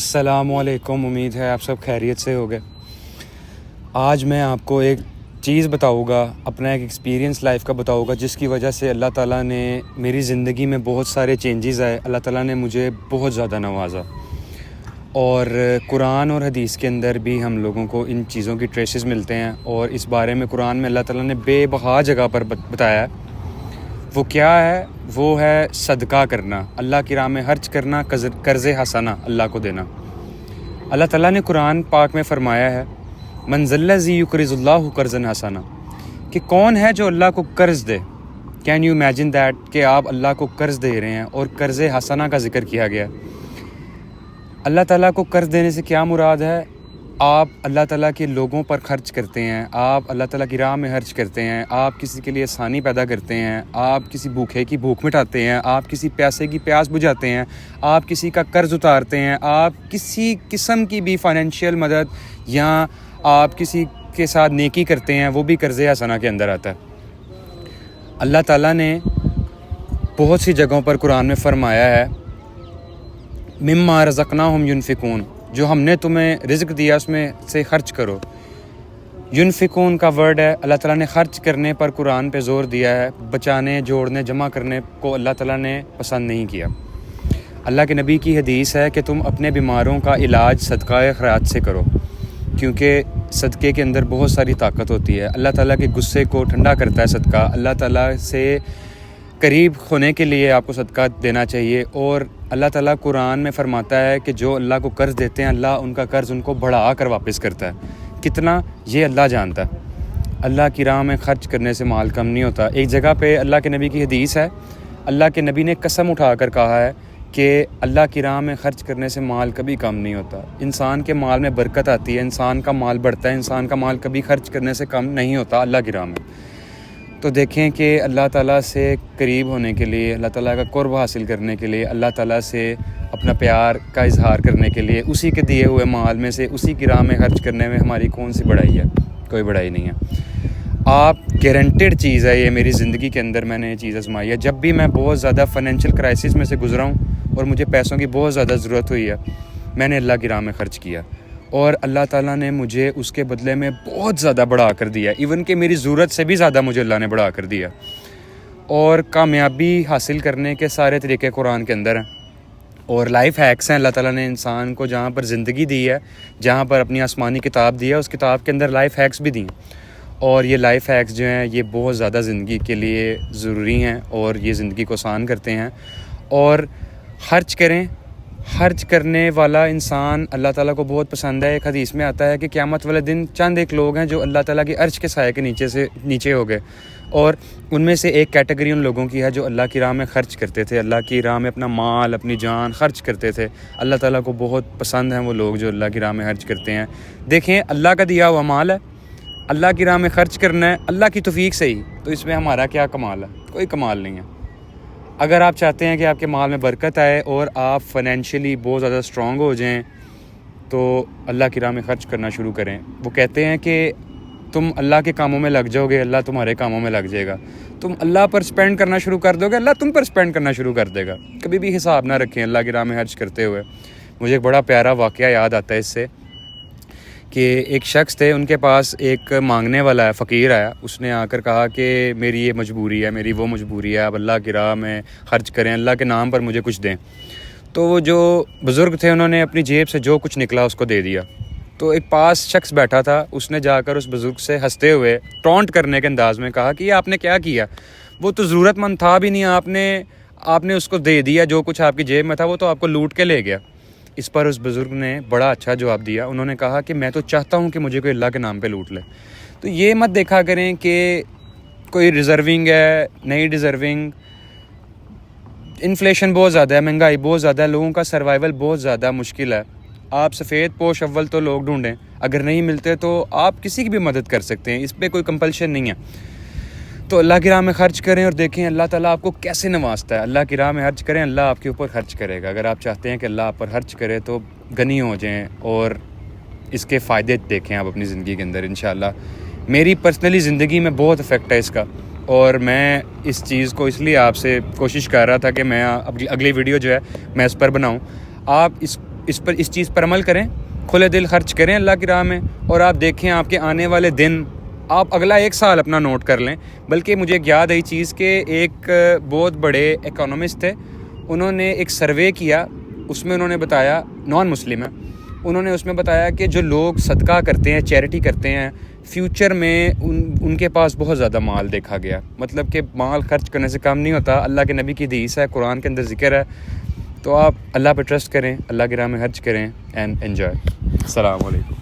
अस्सलाम वालेकुम। उम्मीद है आप सब खैरियत से होंगे। आज मैं आपको एक चीज़ बताऊंगा, अपना एक एक्सपीरियंस लाइफ का बताऊंगा, जिसकी वजह से अल्लाह ताला ने मेरी ज़िंदगी में बहुत सारे चेंजेस आए। अल्लाह ताला ने मुझे बहुत ज़्यादा नवाजा और कुरान और हदीस के अंदर भी हम लोगों को इन चीज़ों की ट्रेसेस मिलते हैं। और इस बारे में कुरान में अल्लाह ताला ने बेबहा जगह पर बताया है। वो क्या है? वो है सदका करना, अल्लाह की राह में खर्च करना, कर्ज़ हसना अल्लाह को देना। अल्लाह ताला ने कुरान पाक में फ़रमाया है, मन ज़ल्लज़ी युक़रिज़ुल्लाहु कर्ज़न हसना, कि कौन है जो अल्लाह को कर्ज़ दे। कैन यू इमेजिन दैट कि आप अल्लाह को कर्ज़ दे रहे हैं और कर्ज़ हसना का ज़िक्र किया गया। अल्लाह ताला को कर्ज़ देने से क्या मुराद है? आप अल्लाह ताला के लोगों पर खर्च करते हैं, आप अल्लाह ताला की राह में खर्च करते हैं, आप किसी के लिए आसानी पैदा करते हैं, आप किसी भूखे की भूख मिटाते हैं, आप किसी प्यासे की प्यास बुझाते हैं, आप किसी का कर्ज़ उतारते हैं, आप किसी किस्म की भी फाइनेंशियल मदद या आप किसी के साथ नेकी करते हैं, वो भी कर्ज़ हसना के अंदर आता है। अल्लाह ताला ने बहुत सी जगहों पर कुरान में फ़रमाया है, मिम्मा रज़क़नाहुम युनफ़िकून, जो हमने तुम्हें रिज़्क़ दिया उसमें से खर्च करो। युनफ़िकून का वर्ड है, अल्लाह ताला ने खर्च करने पर कुरान पे ज़ोर दिया है। बचाने, जोड़ने, जमा करने को अल्लाह ताला ने पसंद नहीं किया। अल्लाह के नबी की हदीस है कि तुम अपने बीमारों का इलाज सदक़ाए खैरात से करो, क्योंकि सदक़े के अंदर बहुत सारी ताकत होती है। अल्लाह ताला के गुस्से को ठंडा करता है सदका। अल्लाह ताला से करीब होने के लिए आपको सदका देना चाहिए। और अल्लाह ताला कुरान में फ़रमाता है कि जो अल्लाह को कर्ज़ देते हैं, अल्लाह उनका कर्ज़ उनको बढ़ा कर वापस करता है। कितना, ये अल्लाह जानता है। अल्लाह की राह में ख़र्च करने से माल कम नहीं होता। एक जगह पे अल्लाह के नबी की हदीस है, अल्लाह के नबी ने कसम उठा कर कहा है कि अल्लाह की राह में ख़र्च करने से माल कभी कम नहीं होता। इंसान के माल में बरकत आती है, इंसान का माल बढ़ता है, इंसान का माल कभी खर्च करने से कम नहीं होता अल्लाह की राह में। तो देखें कि अल्लाह ताला से करीब होने के लिए, अल्लाह ताला का कुर्ब हासिल करने के लिए, अल्लाह ताला से अपना प्यार का इजहार करने के लिए उसी के दिए हुए माल में से उसी की राह में खर्च करने में हमारी कौन सी बड़ाई है? कोई बड़ाई नहीं है। आप गारंटेड चीज़ है, ये मेरी ज़िंदगी के अंदर मैंने ये चीज़ आजमाई है। जब भी मैं बहुत ज़्यादा फाइनेंशियल क्राइसिस में से गुज़रा हूँ और मुझे पैसों की बहुत ज़्यादा ज़रूरत हुई है, मैंने अल्लाह की राह में ख़र्च किया और अल्लाह ताला ने मुझे उसके बदले में बहुत ज़्यादा बढ़ा कर दिया। इवन कि मेरी ज़रूरत से भी ज़्यादा मुझे अल्लाह ने बढ़ा कर दिया। और कामयाबी हासिल करने के सारे तरीके कुरान के अंदर हैं और लाइफ हैक्स हैं। अल्लाह ताला ने इंसान को जहाँ पर ज़िंदगी दी है, जहाँ पर अपनी आसमानी किताब दी है, उस किताब के अंदर लाइफ हैक्स भी दी हैं। और ये लाइफ हैक्स जो हैं ये बहुत ज़्यादा ज़िंदगी के लिए ज़रूरी हैं और ये ज़िंदगी को आसान करते हैं। और खर्च करें, खर्च करने वाला इंसान अल्लाह ताला को बहुत पसंद है। एक हदीस में आता है कि क़यामत वाले दिन चंद एक लोग हैं जो अल्लाह ताला के अर्श के साए के नीचे हो गए, और उनमें से एक कैटेगरी उन लोगों की है जो अल्लाह की राह में ख़र्च करते थे, अल्लाह की राह में अपना माल, अपनी जान खर्च करते थे। अल्लाह ताला को बहुत पसंद हैं वो लोग जो अल्लाह की राह में खर्च करते हैं। देखें, अल्लाह का दिया हुआ माल है, अल्लाह की राह में ख़र्च करना है अल्लाह की तौफीक से ही, तो इसमें हमारा क्या कमाल है? कोई कमाल नहीं है। अगर आप चाहते हैं कि आपके माल में बरकत आए और आप फाइनेंशियली बहुत ज़्यादा स्ट्रॉन्ग हो जाएं, तो अल्लाह की राह में ख़र्च करना शुरू करें। वो कहते हैं कि तुम अल्लाह के कामों में लग जाओगे, अल्लाह तुम्हारे कामों में लग जाएगा। तुम अल्लाह पर स्पेंड करना शुरू कर दोगे, अल्लाह तुम पर स्पेंड करना शुरू कर देगा। कभी भी हिसाब ना रखें अल्लाह की राह में खर्च करते हुए। मुझे एक बड़ा प्यारा वाक़या याद आता है इससे, कि एक शख्स थे, उनके पास एक मांगने वाला है, फ़कीर आया। उसने आकर कहा कि मेरी ये मजबूरी है, मेरी वो मजबूरी है, आप अल्लाह की राह में ख़र्च करें, अल्लाह के नाम पर मुझे कुछ दें। तो वो जो बुज़ुर्ग थे उन्होंने अपनी जेब से जो कुछ निकला उसको दे दिया। तो एक पास शख्स बैठा था, उसने जाकर उस बुज़ुर्ग से हंसते हुए टॉन्ट करने के अंदाज़ में कहा कि ये आपने क्या किया? वो तो ज़रूरतमंद था भी नहीं, आपने उसको दे दिया, जो कुछ आपकी जेब में था वो तो आपको लूट के ले गया। इस पर उस बुज़ुर्ग ने बड़ा अच्छा जवाब दिया। उन्होंने कहा कि मैं तो चाहता हूँ कि मुझे कोई अल्लाह के नाम पे लूट ले। तो ये मत देखा करें कि कोई डिज़र्विंग है, नहीं डिज़र्विंग। इन्फ्लेशन बहुत ज़्यादा है, महंगाई बहुत ज़्यादा है, लोगों का सर्वाइवल बहुत ज़्यादा मुश्किल है। आप सफ़ेद पोश अव्वल तो लोग ढूंढें, अगर नहीं मिलते तो आप किसी की भी मदद कर सकते हैं, इस पर कोई कंपल्शन नहीं है। तो अल्लाह की राह में ख़र्च करें और देखें अल्लाह ताला आपको कैसे नवाजता है। अल्लाह की राह में खर्च करें, अल्लाह आपके ऊपर खर्च करेगा। अगर आप चाहते हैं कि अल्लाह आप पर खर्च करे तो गनी हो जाएं और इसके फ़ायदे देखें आप अपनी ज़िंदगी के अंदर इंशाअल्लाह। मेरी पर्सनली ज़िंदगी में बहुत इफ़ेक्ट है इसका, और मैं इस चीज़ को इसलिए आपसे कोशिश कर रहा था कि मैं अगली वीडियो जो है मैं इस पर बनाऊँ। आप اس چیज़ پر عمل کریں, کھلے دل خرچ کریں اللہ کی راہ میں, اور آپ دیکھیں آپ کے آنے والے دن, آپ اگلا 1 سال اپنا نوٹ کر لیں. بلکہ مجھے ایک یاد آئی چیز کہ ایک بہت بڑے اکانومسٹ تھے, انہوں نے ایک سروے کیا, اس میں انہوں نے بتایا, نان مسلم ہے, انہوں نے اس میں بتایا کہ جو لوگ صدقہ کرتے ہیں, چیریٹی کرتے ہیں, فیوچر میں ان کے پاس بہت زیادہ مال دیکھا گیا. مطلب کہ مال خرچ کرنے سے کم نہیں ہوتا. اللہ کے نبی کی حدیث ہے, قرآن کے اندر ذکر ہے. تو آپ اللہ پہ ٹرسٹ کریں, اللہ کی راہ میں خرچ کریں, اینڈ انجوائے. السلام علیکم.